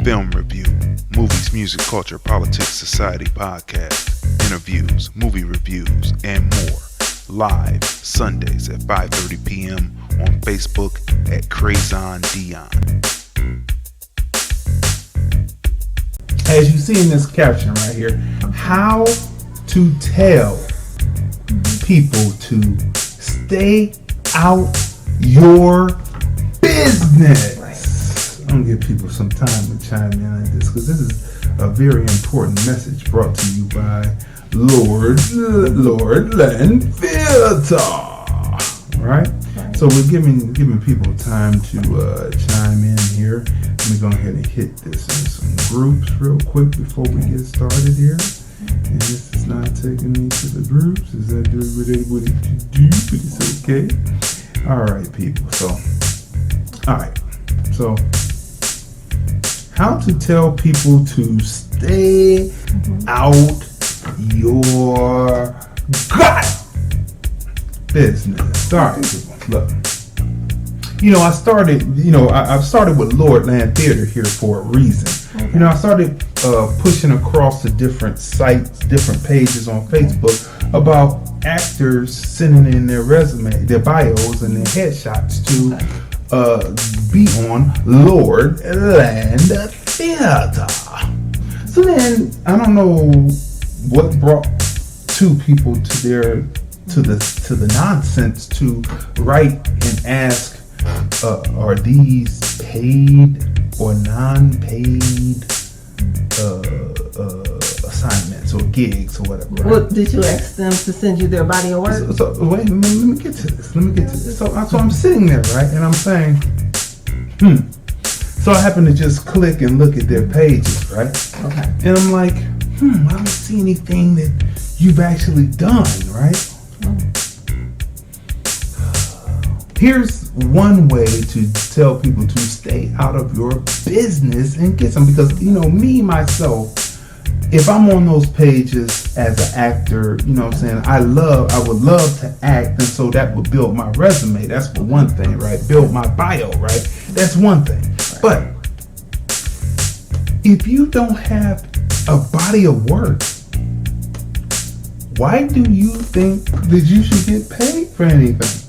film review, movies, music, culture, politics, society podcast, interviews, movie reviews, and more. Live Sundays at 5:30 p.m. on Facebook at Crazon Dion. As you see in this caption right here, how to tell people to stay out your business. I'm going to give people some time to chime in on this because this is a very important message brought to you by Lord Land Theater. Right? So we're giving people time to chime in here. Let me go ahead and hit this in some groups real quick before we get started here. And this is not taking me to the groups. Is that doing what it would do? But it's okay. All right, people. So, how to tell people to stay out your gut business. All right, people. Look. I've started with Lord Land Theater here for a reason. Okay. I started pushing across the different sites, different pages on Facebook about actors sending in their resume, their bios, and their headshots to be on Lord Land Theater. So then, I don't know what brought two people to the nonsense to write and ask, are these paid or non-paid assignments or gigs or whatever? Right? Well, did you ask them to send you their body of work? So wait, let me get to this. So I'm sitting there, right, and I'm saying, So I happen to just click and look at their pages, right? Okay. And I'm like, I don't see anything that you've actually done, right? Here's one way to tell people to stay out of your business and get some, because me myself, if I'm on those pages as an actor, what I'm saying, I would love to act, and so that would build my resume. That's for one thing, right? Build my bio, right? That's one thing. But if you don't have a body of work, why do you think that you should get paid for anything?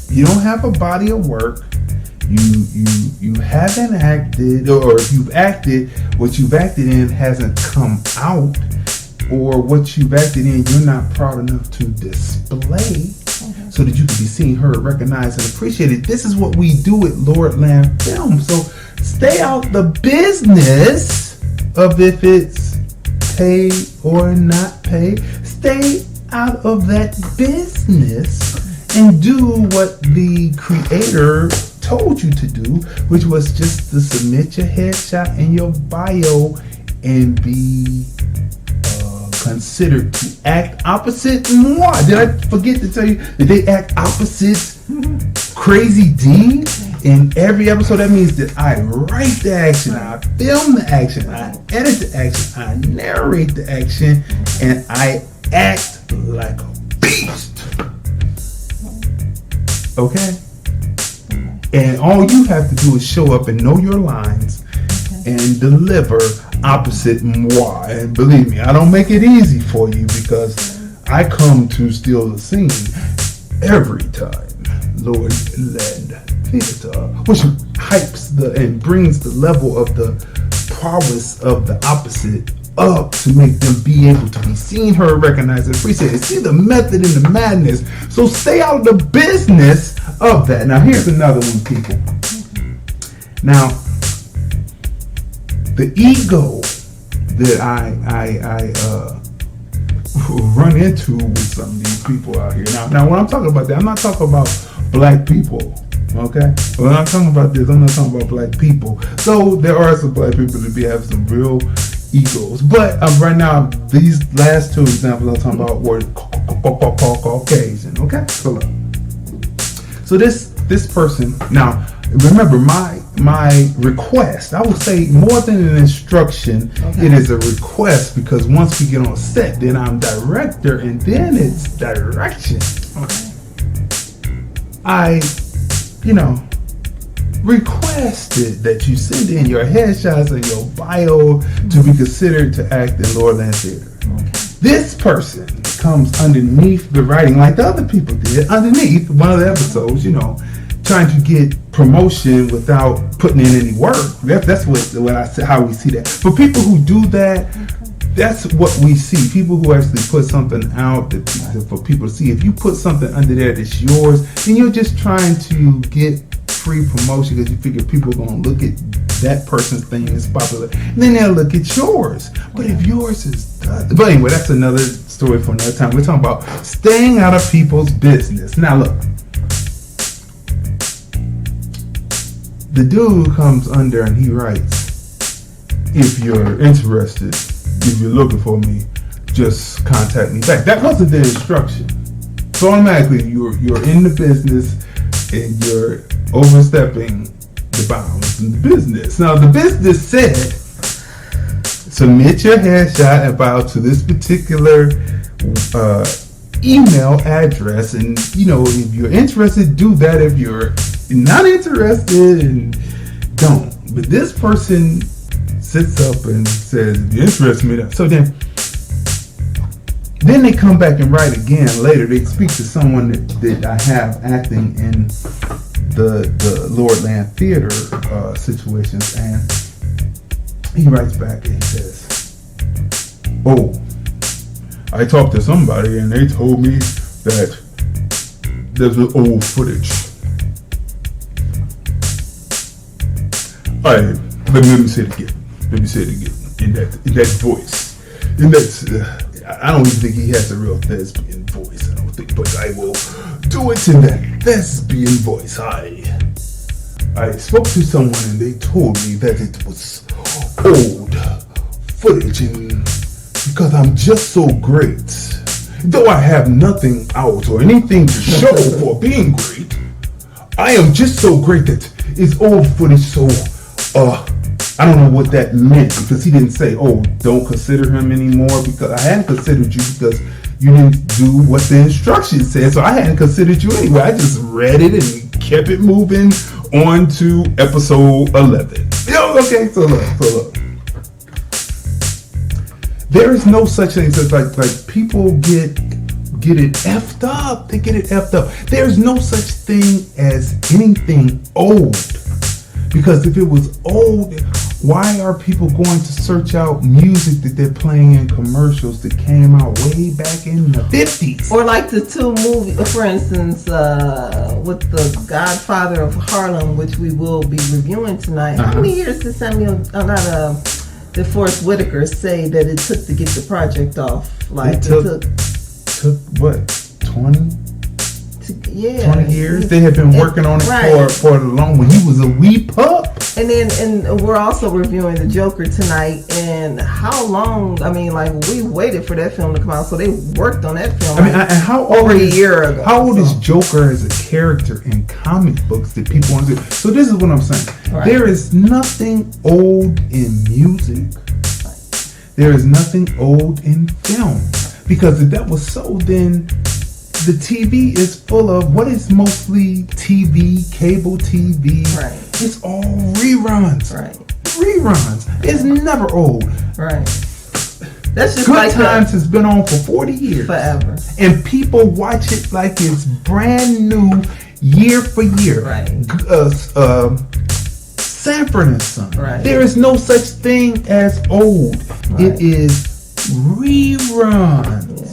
You don't have a body of work. You haven't acted, or if you've acted, what you've acted in hasn't come out, or what you've acted in you're not proud enough to display, so that you can be seen, heard, recognized, and appreciated. This is what we do at Lord Land Film. So stay out the business of if it's paid or not paid. Stay out of that business and do what the creator told you to do, which was just to submit your headshot and your bio and be considered to act opposite moi. Did I forget to tell you that they act opposite Crazy D in every episode? That means that I write the action, I film the action, I edit the action, I narrate the action, and I act like a beast. Okay? And all you have to do is show up and know your lines and deliver opposite moi. And believe me, I don't make it easy for you because I come to steal the scene every time. Lord Land Theater, which hypes and brings the level of the prowess of the opposite up to make them be able to be seen, heard, recognized, and appreciated. See the method in the madness. So stay out of the business of that. Now here's another one, people. Now, the ego that I run into with some of these people out here. Now when I'm talking about that, I'm not talking about black people. Okay? When I'm talking about this, I'm not talking about black people. So there are some black people that have some real egos. But right now, these last two examples I'm talking about were Caucasian. Okay? So this person, now remember my request, I would say more than an instruction, it is a request, because once we get on set, then I'm director and then it's direction. I requested that you send in your headshots and your bio to be considered to act in Lordland Theater. Okay. This person comes underneath the writing, like the other people did, underneath one of the episodes, trying to get promotion without putting in any work. That's what I said, how we see that. For people who do that, that's what we see. People who actually put something out for people to see. If you put something under there that's yours, then you're just trying to get free promotion because you figure people are going to look at that person's thing is popular, and then they'll look at yours. But if yours is but anyway, that's another story for another time. We're talking about staying out of people's business. Now look, the dude comes under and he writes, if you're interested, if you're looking for me, just contact me back. That wasn't the instruction. So automatically you're in the business and you're overstepping the bounds in the business. Now the business said, submit your headshot and bio to this particular email address, and if you're interested, do that. If you're not interested, and don't. But this person sits up and says, if you're interested in me, so then they come back and write again later. They speak to someone that I have acting in the Lordland Theater situations, and he writes back and he says, oh, I talked to somebody and they told me that there's an old footage. Alright, let me say it again. In that voice. I don't even think he has a real thespian voice, I don't think, but I will do it in that thespian voice. I spoke to someone and they told me that it was old footage, and because I'm just so great, though I have nothing out or anything to show for being great, I am just so great that it's old footage. So I don't know what that meant, because he didn't say, oh, don't consider him anymore, because I hadn't considered you because you didn't do what the instructions said. So I hadn't considered you anyway. I just read it and kept it moving on to episode 11. Okay, so look. There is no such thing as like people get it effed up. They get it effed up. There's no such thing as anything old. Because if it was old, why are people going to search out music that they're playing in commercials that came out way back in the 50s? Or like the two movies, for instance, with the Godfather of Harlem, which we will be reviewing tonight. How many years did Forrest Whitaker say that it took to get the project off? Like it took what, 20? 20 years. They had been working on it for long, when he was a wee pup. And we're also reviewing The Joker tonight. And how long? I mean, like, we waited for that film to come out, so they worked on that film. And how old a year ago? How old is Joker as a character in comic books that people want to do? So this is what I'm saying. Right. There is nothing old in music. There is nothing old in film, because if that was so, then the TV is full of what is mostly TV, cable TV. Right. It's all reruns. Right. Reruns. It's never old. Right. That's just Good like Times has been on for 40 years. Forever. And people watch it like it's brand new year for year. Right. Sanford and Son. Right. There is no such thing as old. Right. It is reruns. Yeah.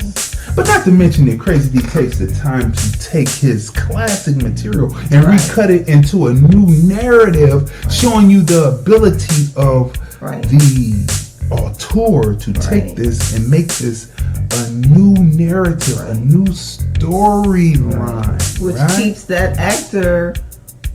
But not to mention that Crazy D takes the time to take his classic material and recut it into a new narrative, showing you the ability of the auteur to take this and make this a new narrative, a new storyline. Which keeps that actor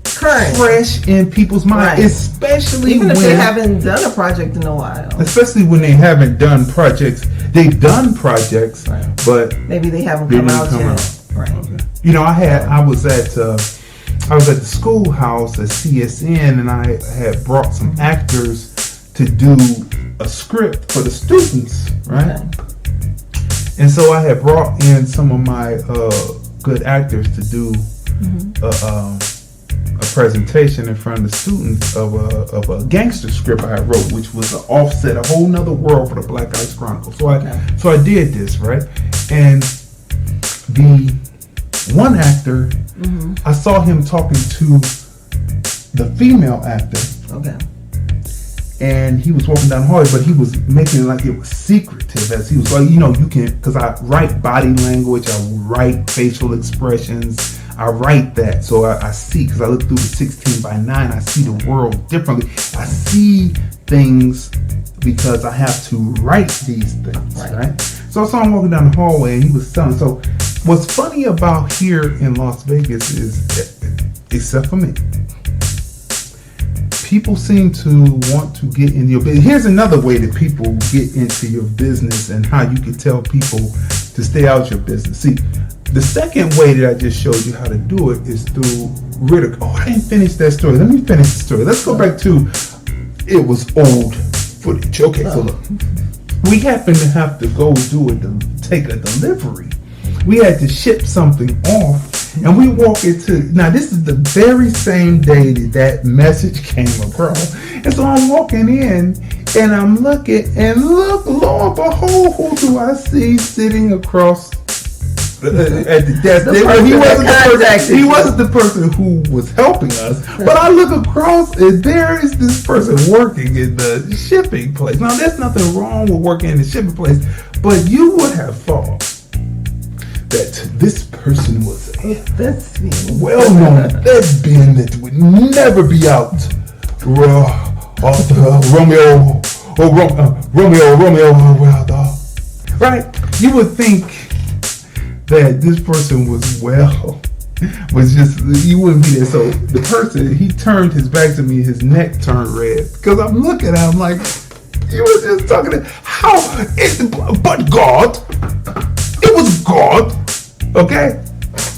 current, fresh in people's mind, especially even if when they haven't done a project in a while. Especially when they haven't done projects. They've done projects, but maybe they haven't come out yet. Right. Okay. I was at the schoolhouse at CSN, and I had brought some actors to do a script for the students, right? Okay. And so I had brought in some of my good actors to do a presentation in front of the students of a gangster script I wrote, which was an offset, a whole nother world for the Black Ice Chronicles. So I did this, right? And the one actor, I saw him talking to the female actor. Okay. And he was walking down the hallway, but he was making it like it was secretive, as he was like, you can, because I write body language, I write facial expressions, I write that, so I see, because I look through the 16 by 9, I see the world differently. I see things because I have to write these things, right? So I saw him walking down the hallway, and he was telling. So what's funny about here in Las Vegas is, except for me, people seem to want to get in your business. Here's another way that people get into your business and how you can tell people to stay out your business. See, the second way that I just showed you how to do it is through ridicule. Oh, I didn't finish that story. Let me finish the story. Let's go back to, it was old footage. Okay, so look. We happened to have to go take a delivery. We had to ship something off, and we walk into, now this is the very same day that message came across. And so I'm walking in, and I'm looking, and lo and behold, who do I see sitting across at the desk? He wasn't the person who was helping us, but I look across, and there is this person working in the shipping place. Now, there's nothing wrong with working in the shipping place, but you would have thought that this person was a well-known lesbian that would never be out Romeo, right? You would think that this person was just, you wouldn't be there. So the person, he turned his back to me, his neck turned red, because I'm looking at him like, you were just talking to, but God, it was God, okay?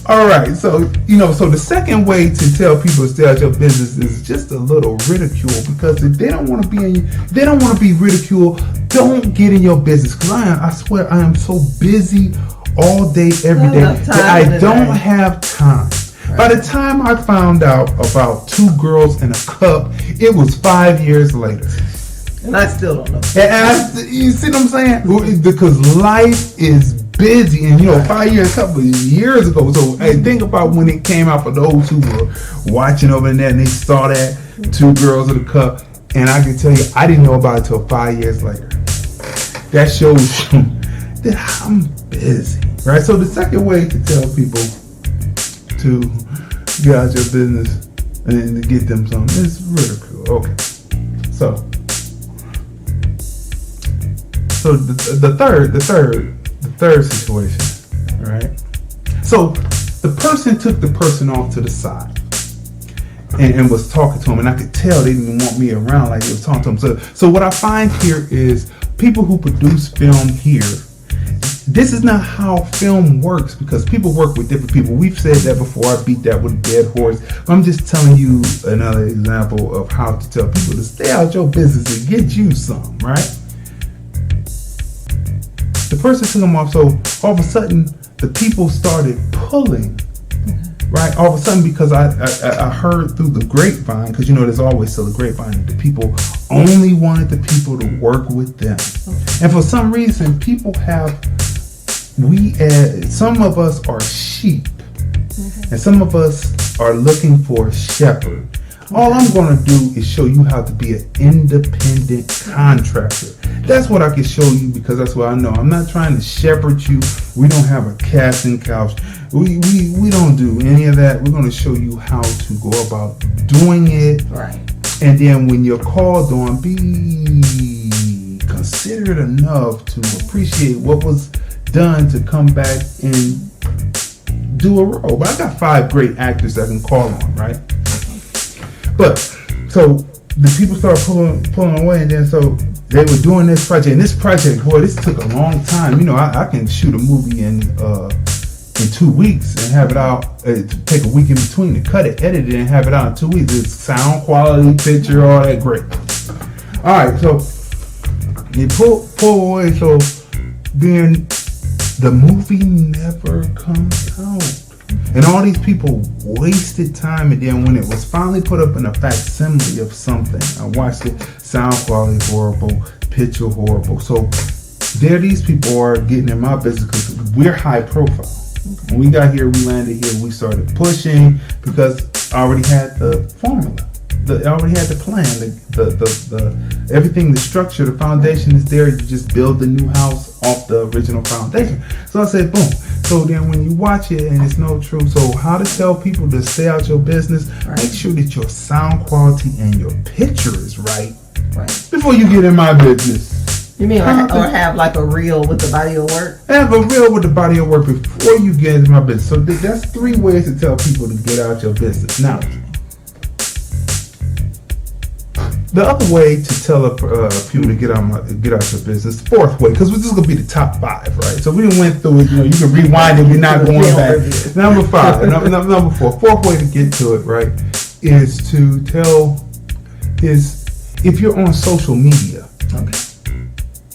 All right, so, so the second way to tell people to stay out your business is just a little ridicule, because if they don't want to be ridiculed, don't get in your business. Because I swear, I am so busy all day, every day, that I don't have time. Right. By the time I found out about Two Girls in a Cup, it was 5 years later. And I still don't know. You see what I'm saying? Because life is busy, and 5 years, a couple of years ago. So think about when it came out for those who were watching over there and they saw that Two Girls in a Cup, and I can tell you, I didn't know about it until 5 years later. That shows you that I'm busy, right? So the second way to tell people to get out your business and to get them something is ridicule. Okay, so the third situation, right? So the person took the person off to the side and was talking to him, and I could tell they didn't want me around like they was talking to him. So what I find here is people who produce film here, this is not how film works, because people work with different people. We've said that before. I beat that with a dead horse. But I'm just telling you another example of how to tell people to stay out your business and get you some, right? The person took them off, so all of a sudden the people started pulling, right? All of a sudden, because I heard through the grapevine, because there's always still a grapevine, that the people only wanted the people to work with them. And for some reason, people some of us are sheep, and some of us are looking for a shepherd. All I'm going to do is show you how to be an independent contractor. That's what I can show you, because that's what I know. I'm not trying to shepherd you. We don't have a casting couch. We don't do any of that. We're going to show you how to go about doing it. Right. And then when you're called on, be considerate enough to appreciate what was done to come back and do a role. But I got 5 great actors I can call on, right? But so the people started pulling away, and then so they were doing this project. And this project, boy, this took a long time. I can shoot a movie in 2 weeks and have it out. Take a week in between to cut it, edit it, and have it out in 2 weeks. It's sound quality, picture, all that great. All right, so they pull away. So then the movie never comes out. And all these people wasted time, and then when it was finally put up in a facsimile of something, I watched it, sound quality horrible, picture horrible. So there these people are getting in my business because we're high profile. When we got here, we landed here, we started pushing because I already had the formula. I already had the plan, the everything, the structure, the foundation is there. You just build the new house off the original foundation. So I said, boom. So then when you watch it and it's no truth, so how to tell people to stay out your business, make sure that your sound quality and your picture is right before you get in my business. You mean or have like a reel with the body of work? Have a reel with the body of work before you get into my business. So that's 3 ways to tell people to get out your business. Now, the other way to tell people to get out your business, 4th way, because this is gonna be the top 5, right? So we went through it. You can rewind it. We're not going back. Number 5, number 4, 4th way to get to it, right, is to tell if you're on social media,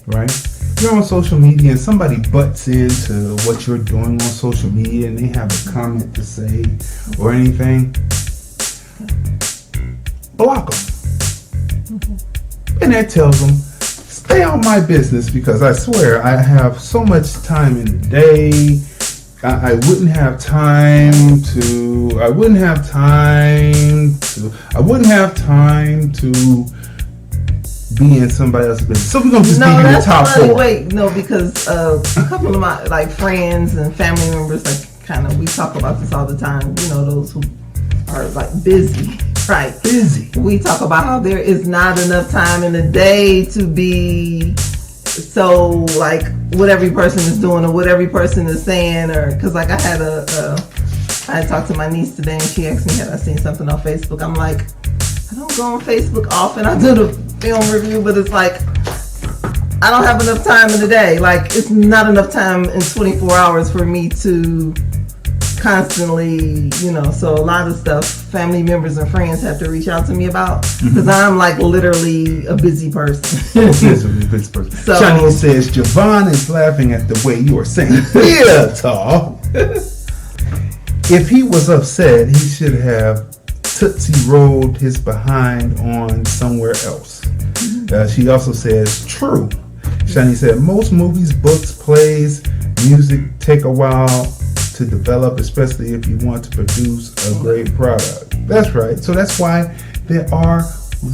right? If you're on social media and somebody butts into what you're doing on social media and they have a comment to say or anything, block them. And that tells them, stay out my business, because I swear I have so much time in the day. I wouldn't have time to be in somebody else's business. So we're gonna just be in the top 4. Wait, no, because a couple of my like friends and family members, like kind of, we talk about this all the time. You know, those who are like busy. Right. Busy. We talk about how there is not enough time in the day to be so like what every person is doing or what every person is saying, or because like I had talked to my niece today and she asked me had I seen something on Facebook. I'm like, I don't go on Facebook often. I do the film review, but it's like I don't have enough time in the day. Like it's not enough time in 24 hours for me to constantly, you know, so a lot of stuff family members and friends have to reach out to me about because I'm like literally a busy person. So Shani says Javon is laughing at the way you are saying theater. If he was upset, he should have Tootsie rolled his behind on somewhere else. She also says true. Shani said most movies, books, plays, music take a while to develop, especially if you want to produce a great product. That's right. So that's why there are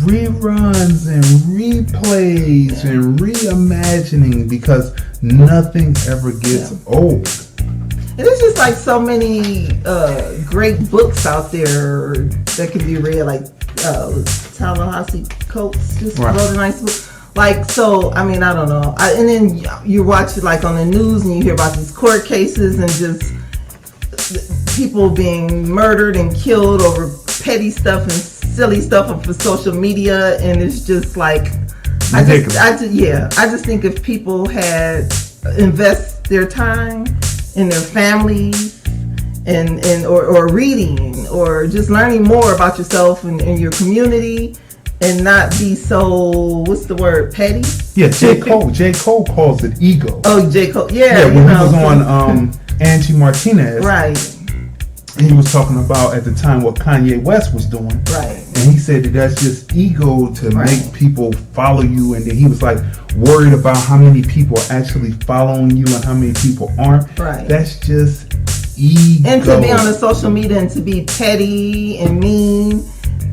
reruns and replays and reimagining, because nothing ever gets old. And it's just like so many great books out there that can be read, like Ta-Nehisi Coates just wrote a nice book. Like, so, I mean, I don't know. And then you watch it like on the news and you hear about these court cases and just people being murdered and killed over petty stuff and silly stuff for social media, and it's just like I just think if people had invest their time in their families and or reading or just learning more about yourself and your community and not be so, what's the word, petty? Yeah, J. Cole calls it ego. Oh, J. Cole, yeah. When he was on Angie Martinez. Right. He was talking about at the time what Kanye West was doing. Right. And he said that that's just ego to make people follow you. And then he was like worried about how many people are actually following you and how many people aren't. Right. That's just ego. And to be on the social media and to be petty and mean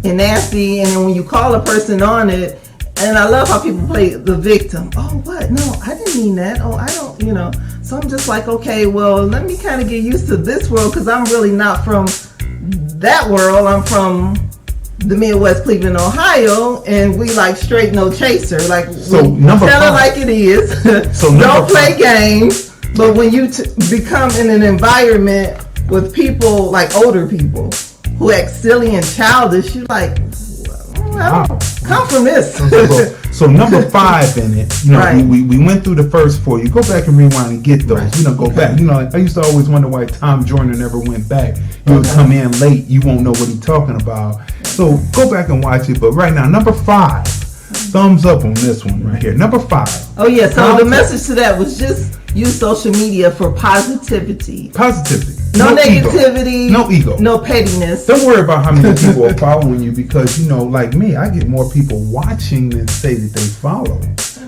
and nasty, and then when you call a person on it, and I love how people play the victim. Oh, what? No, I didn't mean that. Oh, I don't, you know. So I'm just like, okay, well, let me kind of get used to this world, because I'm really not from that world. I'm from the Midwest, Cleveland, Ohio, and we like straight no chaser. Like, so tell it like it is. So don't play games. But when you become in an environment with people, like older people, who act silly and childish, you like, come from this. So number 5 in it, you know, we went through the first 4. You go back and rewind and get those. You know, go back. You know, like, I used to always wonder why Tom Joyner never went back. He would come in late. You won't know what he's talking about. So go back and watch it. But right now, number 5, thumbs up on this one right here. Number 5. Oh yeah. So the message to that was just use social media for positivity. No negativity. Ego. No ego. No pettiness. Don't worry about how many people are following you, because, like me, I get more people watching than say that they follow.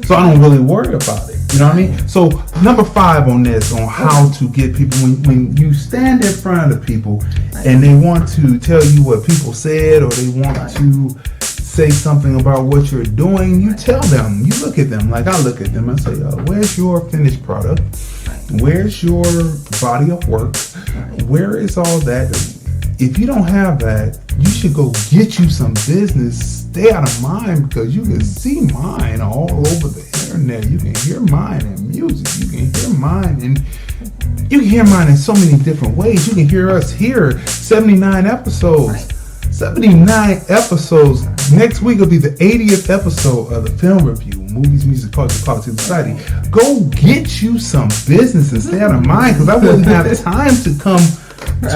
So I don't really worry about it. You know what I mean? So number 5 on this, on how to get people, when you stand in front of people and they want to tell you what people said, or they want to say something about what you're doing, you tell them. You look at them. Like I look at them and say, where's your finished product? Where's your body of work? Where is all that? If you don't have that, you should go get you some business. Stay out of mine, because you can see mine all over the internet. You can hear mine in music. You can hear mine in so many different ways. You can hear us here. 79 episodes. 79 episodes. Next week will be the 80th episode of the Film Review, Movies, Music, Culture, Politics, Society. Go get you some business and stay out of mine, because I wouldn't have time to come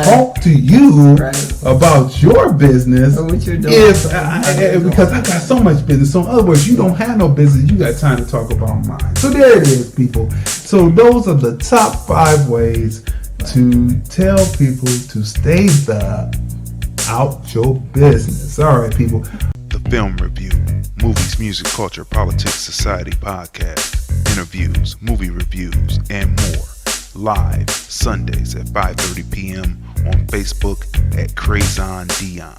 talk to you about your business or what you're doing. Because I got so much business. So in other words, you don't have no business. You got time to talk about mine. So there it is, people. So those are the top 5 ways to tell people to stay out your business. All right, people. The Film Review, Movies, Music, Culture, Politics, Society podcast, interviews, movie reviews, and more. Live Sundays at 5:30 p.m. on Facebook at Crazon Dion.